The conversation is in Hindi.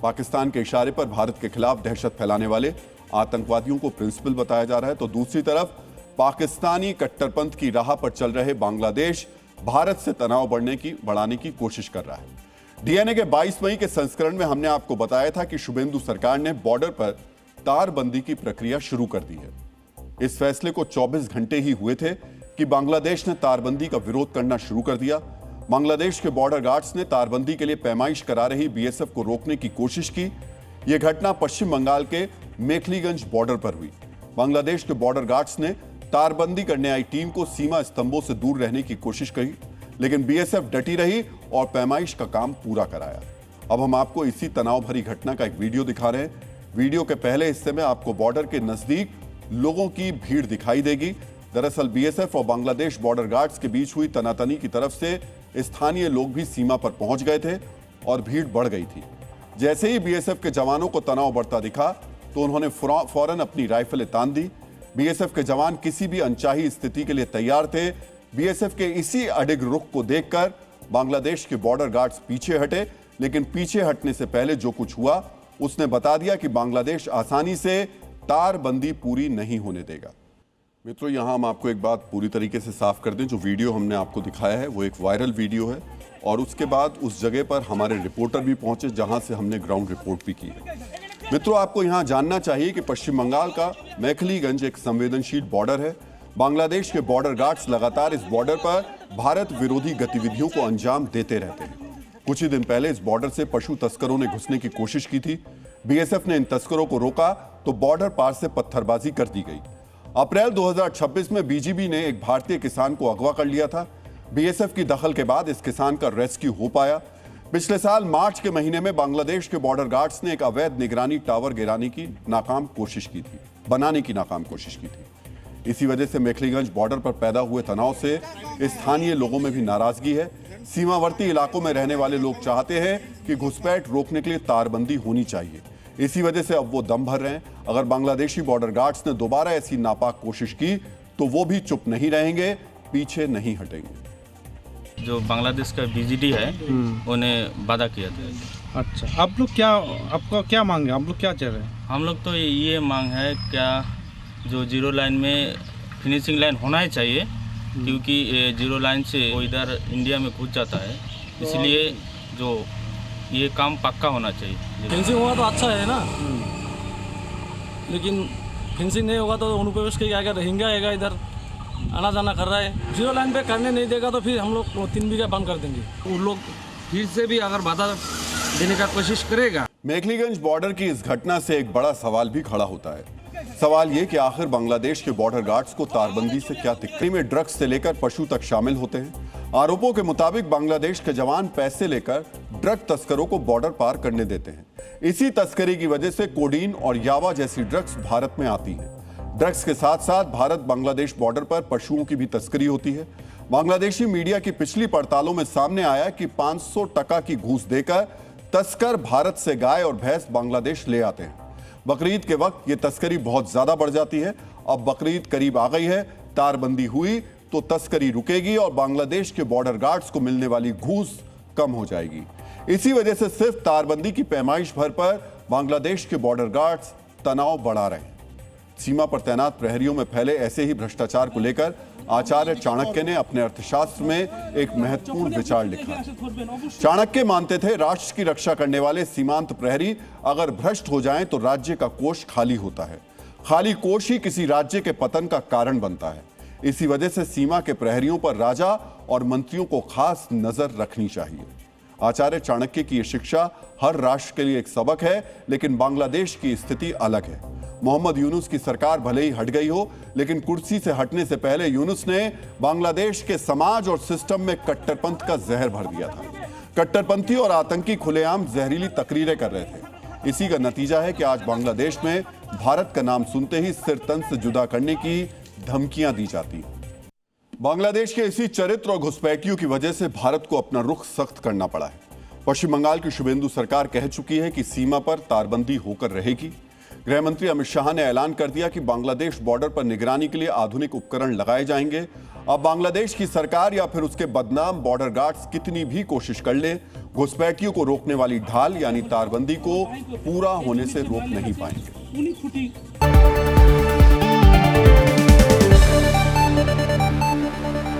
पाकिस्तान के इशारे पर भारत के खिलाफ दहशत फैलाने वाले आतंकवादियों को प्रिंसिपल बताया जा रहा है, तो दूसरी तरफ पाकिस्तानी कट्टरपंथ की राह पर चल रहे बांग्लादेश भारत से तनाव बढ़ाने की कोशिश कर रहा है। डीएनए के 22 मई के संस्करण में हमने आपको बताया था कि शुभेंदु सरकार ने बॉर्डर पर तारबंदी की प्रक्रिया शुरू कर दी है। इस फैसले को 24 घंटे ही हुए थे कि बांग्लादेश ने तारबंदी का विरोध करना शुरू कर दिया। बांग्लादेश के बॉर्डर गार्ड्स ने तारबंदी के लिए पैमाइश करा रही बीएसएफ को रोकने की कोशिश की। यह घटना पश्चिम बंगाल के मेखलीगंज बॉर्डर पर हुई। बांग्लादेश के बॉर्डर गार्ड्स ने तारबंदी करने आई टीम को सीमा स्तंभों से दूर रहने की कोशिश की, लेकिन बीएसएफ डटी रही और पैमाइश का काम पूरा कराया। अब हम आपको इसी तनाव भरी घटना का एक वीडियो दिखा रहे हैं। वीडियो के पहले हिस्से में आपको बॉर्डर के नजदीक लोगों की भीड़ दिखाई देगी। दरअसल बीएसएफ और बांग्लादेश बॉर्डर गार्ड्स के बीच हुई तनातनी की तरफ से स्थानीय लोग भी सीमा पर पहुंच गए थे और भीड़ बढ़ गई थी। जैसे ही बीएसएफ के जवानों को तनाव बढ़ता दिखा तो उन्होंने फौरन अपनी राइफलें तान दी। बीएसएफ के जवान किसी भी अनचाही स्थिति के लिए तैयार थे। बीएसएफ के इसी अडिग रुख को देखकर बांग्लादेश के बॉर्डर गार्ड्स पीछे हटे, लेकिन पीछे हटने से पहले जो कुछ हुआ उसने बता दिया कि बांग्लादेश आसानी से तारबंदी पूरी नहीं होने देगा। मित्रों, यहां हम आपको एक बात पूरी तरीके से साफ कर दें। जो वीडियो हमने आपको दिखाया है वो एक वायरल वीडियो है और उसके बाद उस जगह पर हमारे रिपोर्टर भी पहुंचे जहां से हमने ग्राउंड रिपोर्ट भी की है। मित्रों, आपको यहां जानना चाहिए कि पश्चिम बंगाल का मेखलीगंज एक संवेदनशील बॉर्डर है। बांग्लादेश के बॉर्डर गार्ड्स लगातार इस बॉर्डर पर भारत विरोधी गतिविधियों को अंजाम देते रहते हैं। कुछ ही दिन पहले इस बॉर्डर से पशु तस्करों ने घुसने की कोशिश की थी। बीएसएफ ने इन तस्करों को रोका तो बॉर्डर पार से पत्थरबाजी कर दी गई। अप्रैल 2026 में बीजीबी ने एक भारतीय किसान को अगवा कर लिया था। बीएसएफ की दखल के बाद इस किसान का रेस्क्यू हो पाया। पिछले साल मार्च के महीने में बांग्लादेश के बॉर्डर गार्ड्स ने एक अवैध निगरानी टावर बनाने की नाकाम कोशिश की थी। इसी वजह से मेखलीगंज बॉर्डर पर पैदा हुए तनाव से स्थानीय लोगों में भी नाराजगी है। सीमावर्ती इलाकों में रहने वाले लोग चाहते हैं कि घुसपैठ रोकने के लिए तारबंदी होनी चाहिए। इसी वजह से अब वो दम भर रहे हैं। अगर बांग्लादेशी बॉर्डर गार्ड्स ने दोबारा ऐसी नापाक कोशिश की तो वो भी चुप नहीं रहेंगे, पीछे नहीं हटेंगे। जो बांग्लादेश का बीजीडी है उन्हें वादा किया था। अच्छा, आपका क्या मांग है? आप लोग क्या चाह रहे हैं? हम लोग तो ये मांग है क्या जो जीरो लाइन में फिनिशिंग लाइन होना ही चाहिए, क्योंकि जीरो लाइन से वो इधर इंडिया में घुस जाता है, इसलिए जो ये काम पक्का होना चाहिए। फेंसिंग होगा तो अच्छा है ना, लेकिन फेंसिंग नहीं होगा तो अनुप्रवेश के आगे रहेंगे इधर आना जाना कर रहा है। जीरो लाइन पे करने नहीं देगा तो फिर हम लोग 3 बीघा बंद कर देंगे। उन लोग फिर से भी अगर बाधा देने का कोशिश करेगा। मेखलीगंज बॉर्डर की इस घटना से एक बड़ा सवाल भी खड़ा होता है। सवाल ये कि आखिर बांग्लादेश के बॉर्डर गार्ड्स को तारबंदी से क्या दिक्कत? में ड्रग्स से लेकर पशु तक शामिल होते हैं। आरोपों के मुताबिक बांग्लादेश के जवान पैसे लेकर ड्रग तस्करों को बॉर्डर पार करने देते हैं। इसी तस्करी की वजह से कोडीन और यावा जैसी ड्रग्स भारत में आती हैं। ड्रग्स के साथ साथ भारत बांग्लादेश बॉर्डर पर पशुओं की भी तस्करी होती है। बांग्लादेशी मीडिया की पिछली पड़तालों में सामने आया कि 500 टका की घूस देकर तस्कर भारत से गाय और भैंस बांग्लादेश ले आते हैं। बकरीद के वक्त ये तस्करी बहुत ज्यादा बढ़ जाती है। अब बकरीद करीब आ गई है, तारबंदी हुई तो तस्करी रुकेगी और बांग्लादेश के बॉर्डर गार्ड्स को मिलने वाली घूस कम हो जाएगी। इसी वजह से सिर्फ तारबंदी की पैमाइश भर पर बांग्लादेश के बॉर्डर गार्ड्स तनाव बढ़ा रहे हैं। सीमा पर तैनात प्रहरियों में फैले ऐसे ही भ्रष्टाचार को लेकर आचार्य चाणक्य ने अपने अर्थशास्त्र में एक महत्वपूर्ण विचार लिखा। चाणक्य मानते थे राष्ट्र की रक्षा करने वाले सीमांत प्रहरी अगर भ्रष्ट हो जाएं तो राज्य का कोष खाली होता है। खाली कोष ही किसी राज्य के पतन का कारण बनता है। इसी वजह से सीमा के प्रहरियों पर राजा और मंत्रियों को खास नजर रखनी चाहिए। आचार्य चाणक्य की यह शिक्षा हर राष्ट्र के लिए एक सबक है, लेकिन बांग्लादेश की स्थिति अलग है। मोहम्मद यूनुस की सरकार भले ही हट गई हो, लेकिन कुर्सी से हटने से पहले यूनुस ने बांग्लादेश के समाज और सिस्टम में कट्टरपंथ का जहर भर दिया था। कट्टरपंथी और आतंकी खुलेआम जहरीली तकरीरें कर रहे थे। इसी का नतीजा है कि आज बांग्लादेश में भारत का नाम सुनते ही सिर तन से जुदा करने की धमकियां दी जाती हैं। बांग्लादेश के इसी चरित्र और घुसपैठियों की वजह से भारत को अपना रुख सख्त करना पड़ा है। पश्चिम बंगाल की शुभेंदु सरकार कह चुकी है कि सीमा पर तारबंदी होकर रहेगी। गृह मंत्री अमित शाह ने ऐलान कर दिया कि बांग्लादेश बॉर्डर पर निगरानी के लिए आधुनिक उपकरण लगाए जाएंगे। अब बांग्लादेश की सरकार या फिर उसके बदनाम बॉर्डर गार्ड्स कितनी भी कोशिश कर ले, घुसपैठियों को रोकने वाली ढाल यानी तारबंदी को पूरा होने से रोक नहीं पाएंगे।